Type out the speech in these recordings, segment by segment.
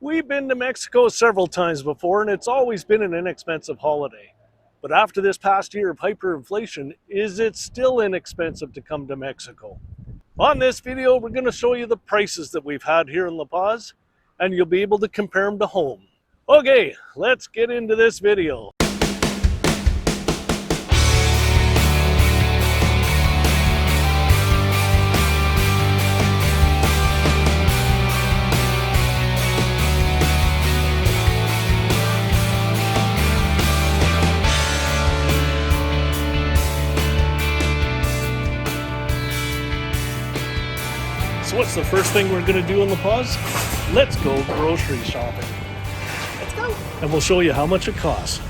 We've been to Mexico several times before, and it's always been an inexpensive holiday. But after this past year of hyperinflation, is it still inexpensive to come to Mexico? On this video, we're going to show you the prices that we've had here in La Paz, and you'll be able to compare them to home. Okay, let's get into this video. So what's the first thing we're going to do in La Paz? Let's go grocery shopping. Let's go. And we'll show you how much it costs.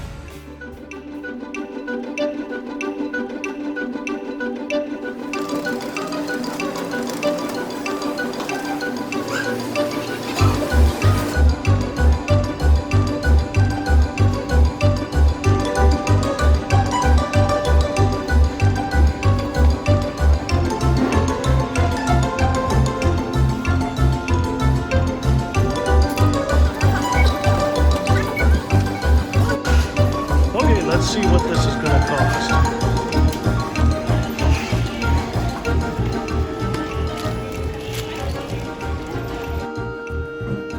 Let's see what this is going to cost.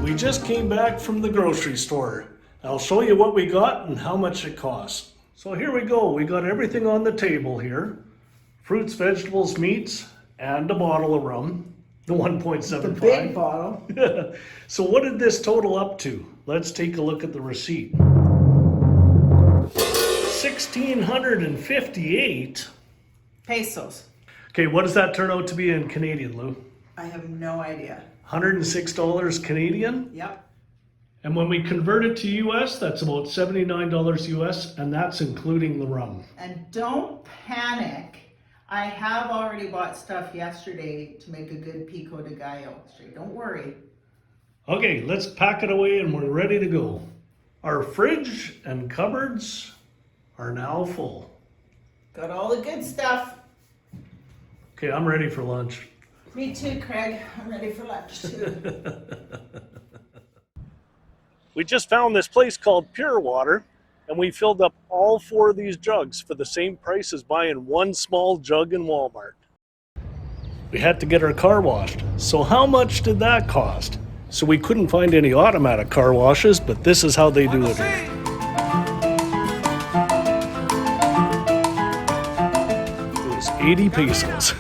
We just came back from the grocery store. I'll show you what we got and how much it costs. So here we go. We got everything on the table here. Fruits, vegetables, meats, and a bottle of rum. The 1.75. The big bottle. So what did this total up to? Let's take a look at the receipt. 1,658 pesos. Okay, what does that turn out to be in Canadian, Lou? I have no idea. $106 Canadian? Yep. And when we convert it to US, that's about $79 US, and that's including the rum. And don't panic. I have already bought stuff yesterday to make a good pico de gallo. So don't worry. Okay, let's pack it away and we're ready to go. Our fridge and cupboards are now full. Got all the good stuff. Okay, I'm ready for lunch. Me too, Craig. I'm ready for lunch too. We just found this place called Pure Water, and we filled up all 4 of these jugs for the same price as buying one small jug in Walmart. We had to get our car washed. So how much did that cost? So we couldn't find any automatic car washes, but this is how they do it here. It was 80 pesos.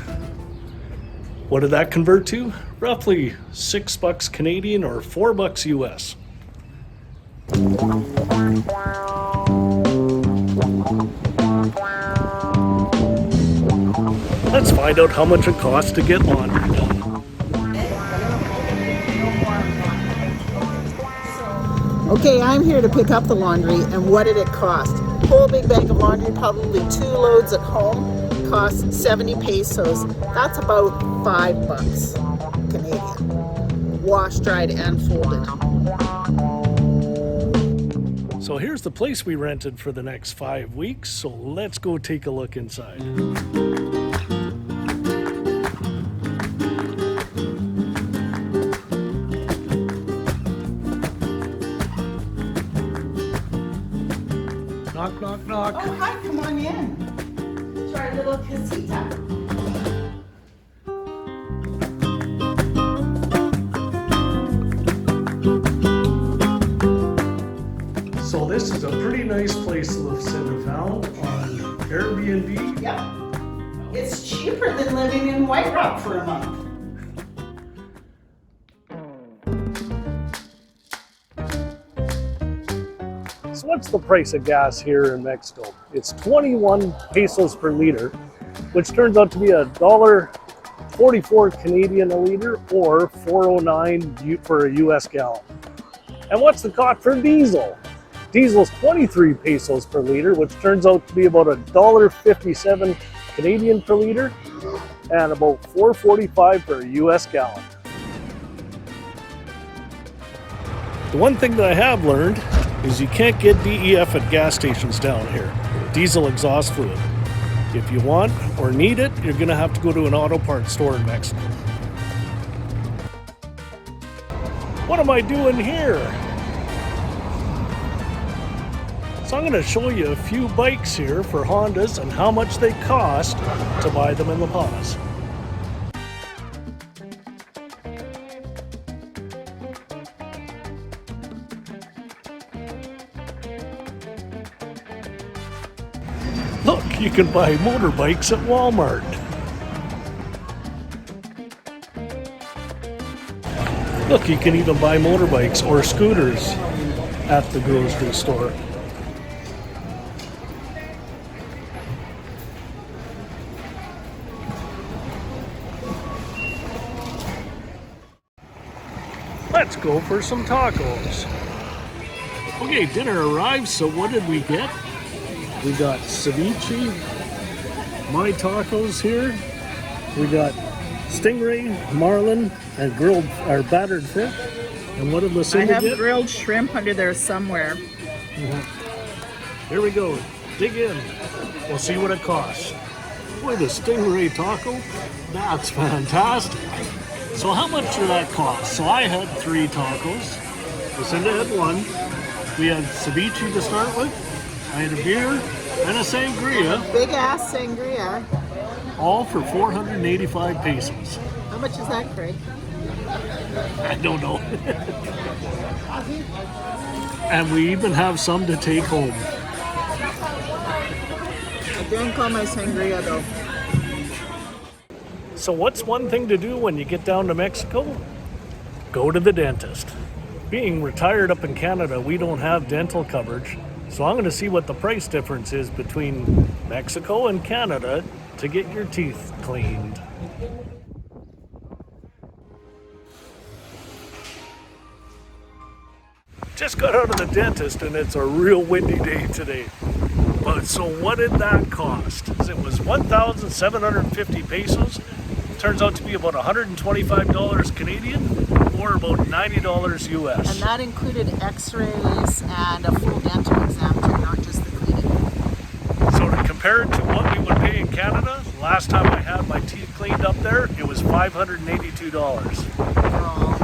What did that convert to? Roughly $6 Canadian or $4 US. Let's find out how much it costs to get laundry done. Okay, I'm here to pick up the laundry, and what did it cost? Whole big bag of laundry, probably 2 loads at home, cost 70 pesos. That's about $5 Canadian. Washed, dried, and folded. So here's the place we rented for the next 5 weeks, so let's go take a look inside. Knock, knock, knock. Oh, hi, come on in. It's our little casita. So this is a pretty nice place Lucinda found on Airbnb. Yep. It's cheaper than living in White Rock for a month. So what's the price of gas here in Mexico? It's 21 pesos per liter, which turns out to be $1.44 Canadian a liter or $4.09 for a US gallon. And what's the cost for diesel? Diesel's 23 pesos per liter, which turns out to be about $1.57 Canadian per liter and about $4.45 per US gallon. The one thing that I have learned is you can't get DEF at gas stations down here, diesel exhaust fluid. If you want or need it, you're going to have to go to an auto parts store in Mexico. What am I doing here? So I'm going to show you a few bikes here for Hondas and how much they cost to buy them in La Paz. Look, you can buy motorbikes at Walmart. Look, you can even buy motorbikes or scooters at the grocery store. Let's go for some tacos. Okay, dinner arrived, so what did we get? We got ceviche, my tacos here. We got stingray, marlin, and grilled or battered fish. And what did Lucinda I have get? grilled shrimp under there somewhere. Here we go. Dig in. We'll see what it costs. Boy, the stingray taco, that's fantastic. So how much did that cost? So I had 3 tacos. Lucinda had 1. We had ceviche to start with. I had a beer and a sangria. Big ass sangria. All for 485 pesos. How much is that, Craig? I don't know. And we even have some to take home. I didn't call my sangria though. So what's one thing to do when you get down to Mexico? Go to the dentist. Being retired up in Canada, we don't have dental coverage, so I'm going to see what the price difference is between Mexico and Canada to get your teeth cleaned. Just got out of the dentist and it's a real windy day today. But so what did that cost? It was 1,750 pesos. Turns out to be about $125 Canadian or about $90 US. And that included x-rays and a full dental exam too, not just the cleaning. So to compare it to what we would pay in Canada, last time I had my teeth cleaned up there, it was $582.